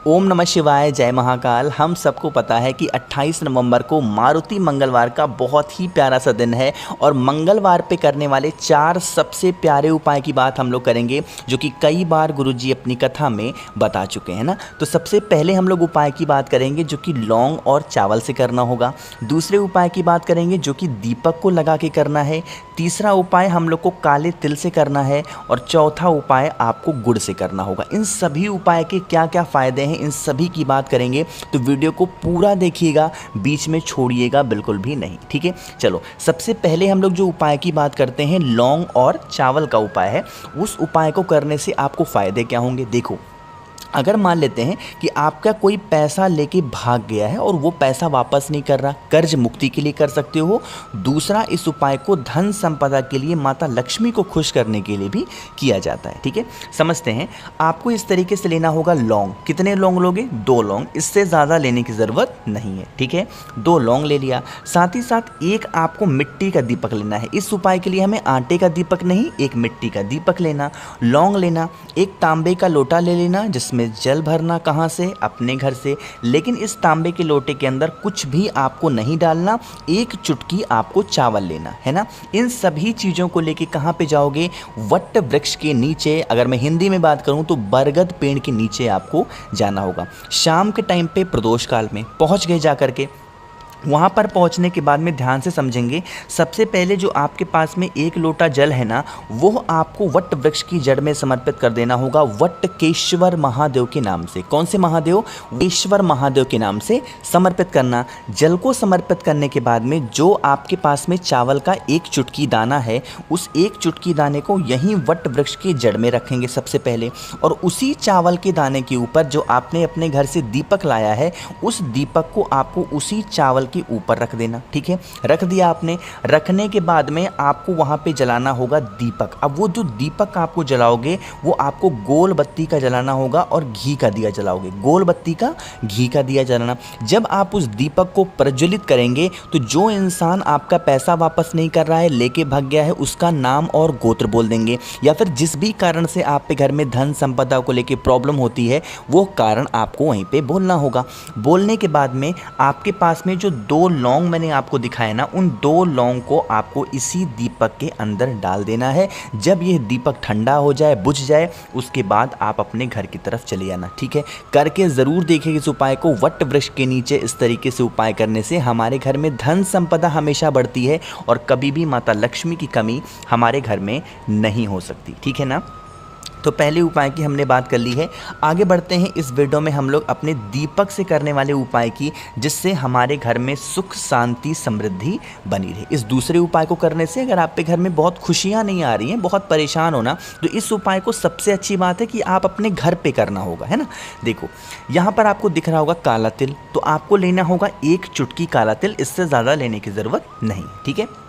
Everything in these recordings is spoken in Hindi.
ओम नमः शिवाय, जय महाकाल। हम सबको पता है कि 28 नवंबर को मारुति मंगलवार का बहुत ही प्यारा सा दिन है और मंगलवार पे करने वाले 4 सबसे प्यारे उपाय की बात हम लोग करेंगे, जो कि कई बार गुरुजी अपनी कथा में बता चुके हैं ना। तो सबसे पहले हम लोग उपाय की बात करेंगे जो कि लौंग और चावल से करना होगा। दूसरे उपाय की बात करेंगे जो कि दीपक को लगा के करना है। तीसरा उपाय हम लोग को काले तिल से करना है और चौथा उपाय आपको गुड़ से करना होगा। इन सभी उपाय के क्या क्या फ़ायदे हैं, इन सभी की बात करेंगे, तो वीडियो को पूरा देखिएगा, बीच में छोड़िएगा बिल्कुल भी नहीं, ठीक है। चलो, सबसे पहले हम लोग जो उपाय की बात करते हैं, लौंग और चावल का उपाय है। उस उपाय को करने से आपको फ़ायदे क्या होंगे, देखो। अगर मान लेते हैं कि आपका कोई पैसा लेके भाग गया है और वो पैसा वापस नहीं कर रहा, कर्ज मुक्ति के लिए कर सकते हो। दूसरा, इस उपाय को धन संपदा के लिए, माता लक्ष्मी को खुश करने के लिए भी किया जाता है, ठीक है। समझते हैं। आपको इस तरीके से लेना होगा लौंग। कितने लौंग लोगे? 2 लौंग, इससे ज़्यादा लेने की ज़रूरत नहीं है, ठीक है। 2 लौंग ले लिया। साथ ही साथ एक आपको मिट्टी का दीपक लेना है। इस उपाय के लिए हमें आटे का दीपक नहीं, एक मिट्टी का दीपक लेना। लौंग लेना, एक तांबे का लोटा ले लेना जिसमें जल भरना। कहाँ से? अपने घर से। लेकिन इस तांबे के लोटे के अंदर कुछ भी आपको नहीं डालना, एक चुटकी आपको चावल लेना है ना। इन सभी चीज़ों को लेके कहाँ पे जाओगे? वट वृक्ष के नीचे। अगर मैं हिंदी में बात करूँ तो बरगद पेड़ के नीचे आपको जाना होगा। शाम के टाइम पे प्रदोष काल में पहुँच गए जा करके। वहाँ पर पहुँचने के बाद में ध्यान से समझेंगे। सबसे पहले जो आपके पास में 1 लोटा जल है ना, वो आपको वट वृक्ष की जड़ में समर्पित कर देना होगा, वटकेश्वर महादेव के नाम से। कौन से महादेव? केश्वर महादेव के नाम से समर्पित करना। जल को समर्पित करने के बाद में जो आपके पास में चावल का 1 चुटकी दाना है, उस 1 चुटकी दाने को यहीं वट वृक्ष की जड़ में रखेंगे सबसे पहले, और उसी चावल के दाने के ऊपर जो आपने अपने घर से दीपक लाया है, उस दीपक को आपको उसी चावल के ऊपर रख देना, ठीक है। रख दिया आपने। रखने के बाद में आपको वहां पे जलाना होगा दीपक। अब वो जो दीपक आपको जलाओगे, वो आपको गोल बत्ती का जलाना होगा और घी का दिया जलाओगे। गोल बत्ती का, घी का दिया जलाना। जब आप उस दीपक को प्रज्वलित करेंगे तो जो इंसान आपका पैसा वापस नहीं कर रहा है, लेके भाग गया है, उसका नाम और गोत्र बोल देंगे, या फिर जिस भी कारण से आपके घर में धन संपदा को लेके प्रॉब्लम होती है, वो कारण आपको वहीं पे बोलना होगा। बोलने के बाद में आपके पास में जो 2 लौंग मैंने आपको दिखाया ना, उन 2 लौंग को आपको इसी दीपक के अंदर डाल देना है। जब यह दीपक ठंडा हो जाए, बुझ जाए, उसके बाद आप अपने घर की तरफ चले जाना, ठीक है। करके ज़रूर देखिए इस उपाय को। वट वृक्ष के नीचे इस तरीके से उपाय करने से हमारे घर में धन संपदा हमेशा बढ़ती है और कभी भी माता लक्ष्मी की कमी हमारे घर में नहीं हो सकती, ठीक है ना। तो पहले उपाय की हमने बात कर ली है। आगे बढ़ते हैं इस वीडियो में हम लोग अपने दीपक से करने वाले उपाय की, जिससे हमारे घर में सुख शांति समृद्धि बनी रहे। इस दूसरे उपाय को करने से अगर आपके घर में बहुत खुशियां नहीं आ रही हैं, बहुत परेशान हो ना, तो इस उपाय को सबसे अच्छी बात है कि आप अपने घर पे करना होगा, है ना। देखो, यहाँ पर आपको दिख रहा होगा काला तिल, तो आपको लेना होगा 1 चुटकी काला तिल, इससे ज़्यादा लेने की ज़रूरत नहीं, ठीक है।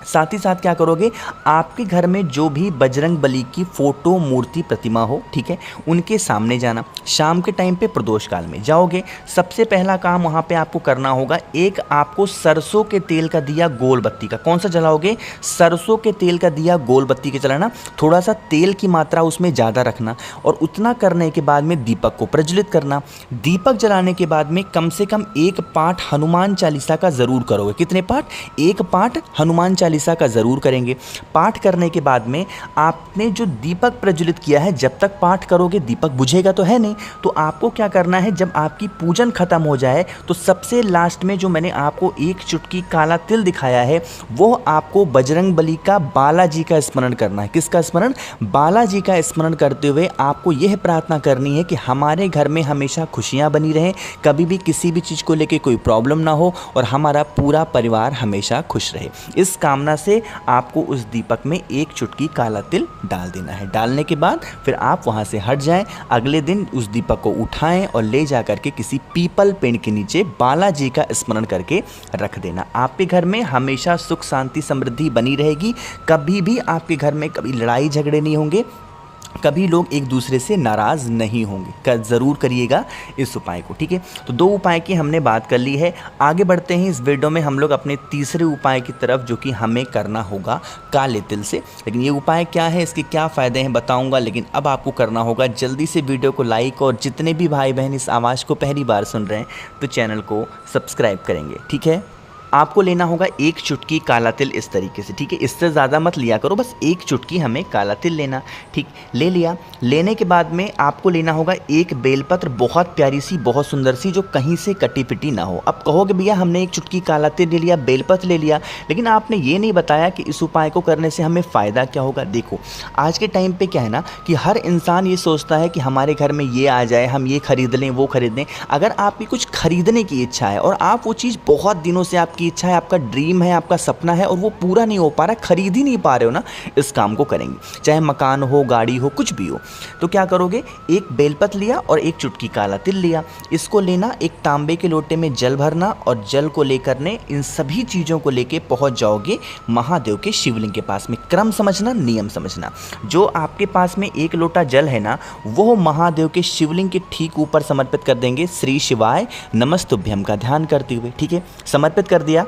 साथ ही साथ क्या करोगे, आपके घर में जो भी बजरंग बली की फोटो, मूर्ति, प्रतिमा हो, ठीक है, उनके सामने जाना। शाम के टाइम पे प्रदोष काल में जाओगे। सबसे पहला काम वहाँ पे आपको करना होगा, एक आपको सरसों के तेल का दिया गोल बत्ती का। कौन सा जलाओगे? सरसों के तेल का दिया गोल बत्ती के जलाना। थोड़ा सा तेल की मात्रा उसमें ज़्यादा रखना और उतना करने के बाद में दीपक को प्रज्वलित करना। दीपक जलाने के बाद में कम से कम 1 पाठ हनुमान चालीसा का ज़रूर करोगे। कितने पाठ? 1 पाठ हनुमान चालीसा का जरूर करेंगे। पाठ करने के बाद में आपने जो दीपक प्रज्वलित किया है, जब तक पाठ करोगे दीपक बुझेगा तो है नहीं। तो आपको क्या करना है, जब आपकी पूजन खत्म हो जाए तो सबसे लास्ट में जो मैंने आपको 1 चुटकी काला तिल दिखाया है, वो आपको बजरंग बली का, बालाजी का स्मरण करना है। किसका स्मरण? बालाजी का स्मरण करते हुए आपको यह प्रार्थना करनी है कि हमारे घर में हमेशा खुशियां बनी रहें, कभी भी किसी भी चीज़ को लेकर कोई प्रॉब्लम ना हो और हमारा पूरा परिवार हमेशा खुश रहे। इस कामना से आपको उस दीपक में 1 चुटकी काला तिल डाल देना है। डालने के बाद फिर आप वहां से हट जाएं। अगले दिन उस दीपक को उठाएं और ले जाकर के किसी पीपल पेड़ के नीचे बालाजी का स्मरण करके रख देना। आपके घर में हमेशा सुख शांति समृद्धि बनी रहेगी। कभी भी आपके घर में कभी लड़ाई झगड़े नहीं होंगे। कभी लोग एक दूसरे से नाराज़ नहीं होंगे। ज़रूर करिएगा इस उपाय को, ठीक है। तो 2 उपाय की हमने बात कर ली है। आगे बढ़ते हैं इस वीडियो में हम लोग अपने तीसरे उपाय की तरफ, जो कि हमें करना होगा काले तिल से। लेकिन ये उपाय क्या है, इसके क्या फ़ायदे हैं बताऊंगा, लेकिन अब आपको करना होगा जल्दी से वीडियो को लाइक, और जितने भी भाई बहन इस आवाज़ को पहली बार सुन रहे हैं तो चैनल को सब्सक्राइब करेंगे, ठीक है। आपको लेना होगा 1 चुटकी काला तिल इस तरीके से, ठीक है। इससे ज़्यादा मत लिया करो, बस 1 चुटकी हमें काला तिल लेना, ठीक। ले लिया। लेने के बाद में आपको लेना होगा 1 बेलपत्र, बहुत प्यारी सी, बहुत सुंदर सी, जो कहीं से कटी पिटी ना हो। अब कहोगे भैया हमने 1 चुटकी काला तिल ले लिया, बेलपत्र ले लिया, लेकिन आपने ये नहीं बताया कि इस उपाय को करने से हमें फ़ायदा क्या होगा। देखो आज के टाइम पर क्या है ना कि हर इंसान ये सोचता है कि हमारे घर में ये आ जाए, हम ये खरीद लें, वो खरीद लें। अगर आपकी कुछ खरीदने की इच्छा है और आप वो चीज़ बहुत दिनों से की इच्छा है, आपका ड्रीम है, आपका सपना है, और वो पूरा नहीं हो पा रहा, खरीद ही नहीं पा रहे हो ना, इस काम को करेंगे। चाहे मकान हो, गाड़ी हो, कुछ भी हो, तो क्या करोगे, 1 बेलपत्र लिया और 1 चुटकी काला तिल लिया। इसको लेना, एक तांबे के लोटे में जल भरना, और जल को लेकर ने इन सभी चीज़ों को लेके पहुंच जाओगे महादेव के शिवलिंग के पास में। क्रम समझना, नियम समझना। जो आपके पास में 1 लोटा जल है ना, वो महादेव के शिवलिंग के ठीक ऊपर समर्पित कर देंगे, श्री शिवाय नमस्तुभ्यम का ध्यान करते हुए, ठीक है। समर्पित कर दिया,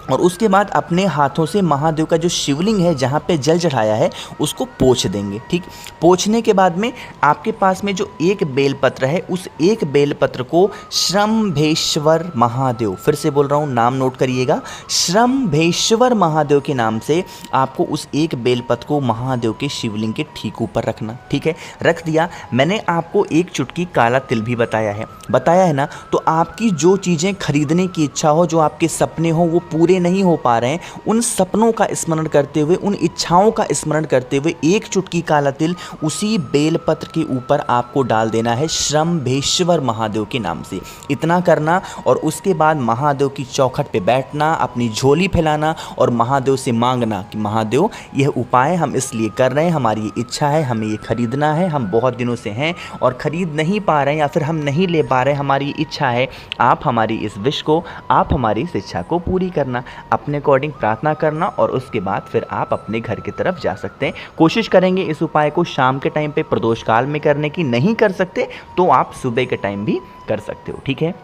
और उसके बाद अपने हाथों से महादेव का जो शिवलिंग है जहाँ पे जल चढ़ाया है उसको पोंछ देंगे, ठीक। पोंछने के बाद में आपके पास में जो 1 बेलपत्र है, उस 1 बेलपत्र को श्रम्भेश्वर महादेव, फिर से बोल रहा हूँ, नाम नोट करिएगा, श्रम्भेश्वर महादेव के नाम से आपको उस 1 बेलपत्र को महादेव के शिवलिंग के ठीक ऊपर रखना, ठीक है। रख दिया। मैंने आपको 1 चुटकी काला तिल भी बताया है ना। तो आपकी जो चीज़ें खरीदने की इच्छा हो, जो आपके सपने हो वो पूरे नहीं हो पा रहे हैं, उन सपनों का स्मरण करते हुए, उन इच्छाओं का स्मरण करते हुए 1 चुटकी काला तिल उसी बेलपत्र के ऊपर आपको डाल देना है, श्रम्भेश्वर महादेव के नाम से। इतना करना, और उसके बाद महादेव की चौखट पे बैठना, अपनी झोली फैलाना और महादेव से मांगना कि महादेव यह उपाय हम इसलिए कर रहे हैं, हमारी ये इच्छा है, हमें ये खरीदना है, हम बहुत दिनों से हैं और खरीद नहीं पा रहे हैं, या फिर हम नहीं ले पा रहे हैं, हमारी इच्छा है, आप हमारी इस विश को, आप हमारी इस इच्छा को पूरी करना। अपने अकॉर्डिंग प्रार्थना करना, और उसके बाद फिर आप अपने घर की तरफ जा सकते हैं। कोशिश करेंगे इस उपाय को शाम के टाइम पे प्रदोष काल में करने की। नहीं कर सकते तो आप सुबह के टाइम भी कर सकते हो, ठीक है।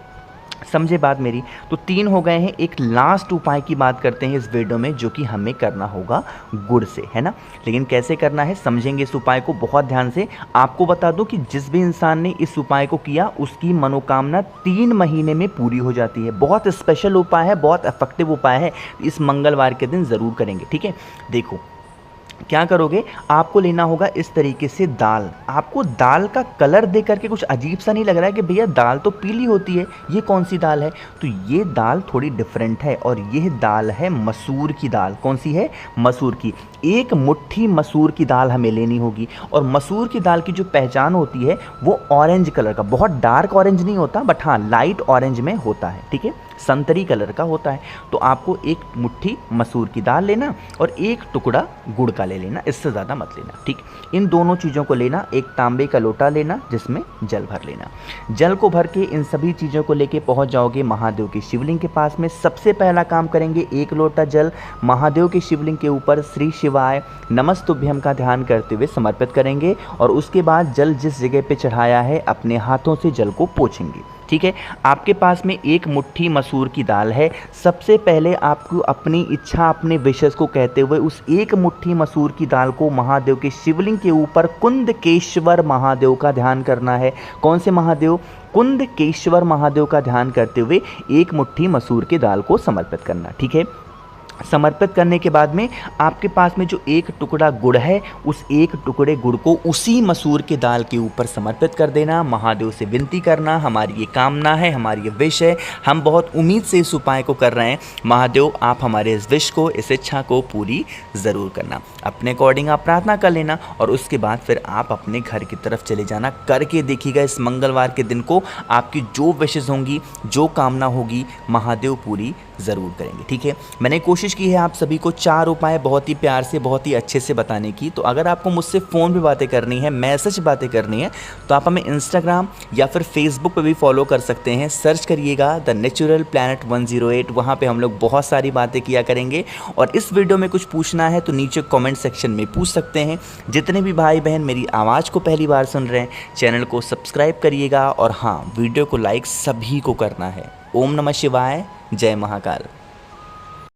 समझे बात मेरी। तो 3 हो गए हैं। एक लास्ट उपाय की बात करते हैं इस वीडियो में, जो कि हमें करना होगा गुड़ से, है ना। लेकिन कैसे करना है समझेंगे इस उपाय को बहुत ध्यान से। आपको बता दूं कि जिस भी इंसान ने इस उपाय को किया उसकी मनोकामना 3 महीने में पूरी हो जाती है। बहुत स्पेशल उपाय है, बहुत इफेक्टिव उपाय है। इस मंगलवार के दिन ज़रूर करेंगे, ठीक है। देखो क्या करोगे, आपको लेना होगा इस तरीके से दाल। आपको दाल का कलर देख करके कुछ अजीब सा नहीं लग रहा है कि भैया दाल तो पीली होती है, ये कौन सी दाल है? तो ये दाल थोड़ी डिफरेंट है, और यह दाल है मसूर की दाल। कौन सी है? मसूर की। 1 मुट्ठी मसूर की दाल हमें लेनी होगी। और मसूर की दाल की जो पहचान होती है वो ऑरेंज कलर का, बहुत डार्क ऑरेंज नहीं होता, बट हाँ लाइट ऑरेंज में होता है, ठीक है, संतरी कलर का होता है। तो आपको 1 मुट्ठी मसूर की दाल लेना और 1 टुकड़ा गुड़ का ले लेना, इससे ज़्यादा मत लेना, ठीक। इन दोनों चीज़ों को लेना। 1 तांबे का लोटा लेना जिसमें जल भर लेना। जल को भर के इन सभी चीज़ों को लेके पहुंच जाओगे महादेव के शिवलिंग के पास में। सबसे पहला काम करेंगे, 1 लोटा जल महादेव के शिवलिंग के ऊपर श्री शिवाय नमस्तुभ्यम का ध्यान करते हुए समर्पित करेंगे, और उसके बाद जल जिस जगह पे चढ़ाया है अपने हाथों से जल को पोंछेंगे, ठीक है। आपके पास में 1 मुट्ठी मसूर की दाल है। सबसे पहले आपको अपनी इच्छा, अपने विशेष को कहते हुए उस 1 मुट्ठी मसूर की दाल को महादेव के शिवलिंग के ऊपर कुंदकेश्वर महादेव का ध्यान करना है। कौन से महादेव? कुंदकेश्वर महादेव का ध्यान करते हुए 1 मुट्ठी मसूर की दाल को समर्पित करना, ठीक है। समर्पित करने के बाद में आपके पास में जो 1 टुकड़ा गुड़ है, उस 1 टुकड़े गुड़ को उसी मसूर की दाल के ऊपर समर्पित कर देना। महादेव से विनती करना, हमारी ये कामना है, हमारी ये विश है, हम बहुत उम्मीद से इस उपाय को कर रहे हैं, महादेव आप हमारे इस विश को, इस इच्छा को पूरी ज़रूर करना। अपने अकॉर्डिंग आप प्रार्थना कर लेना, और उसके बाद फिर आप अपने घर की तरफ चले जाना। करके देखिएगा इस मंगलवार के दिन को, आपकी जो विशेष होंगी, जो कामना होगी, महादेव पूरी ज़रूर करेंगे। ठीक है, मैंने कोशिश की है आप सभी को 4 उपाय बहुत ही प्यार से, बहुत ही अच्छे से बताने की। तो अगर आपको मुझसे फ़ोन पे बातें करनी है, मैसेज बातें करनी है, तो आप हमें इंस्टाग्राम या फिर फेसबुक पे भी फॉलो कर सकते हैं। सर्च करिएगा द नेचुरल प्लैनेट 108, वहाँ पे हम लोग बहुत सारी बातें किया करेंगे। और इस वीडियो में कुछ पूछना है तो नीचे कमेंट सेक्शन में पूछ सकते हैं। जितने भी भाई बहन मेरी आवाज़ को पहली बार सुन रहे हैं, चैनल को सब्सक्राइब करिएगा और हाँ, वीडियो को लाइक सभी को करना है। ओम नमः शिवाय, जय महाकाल।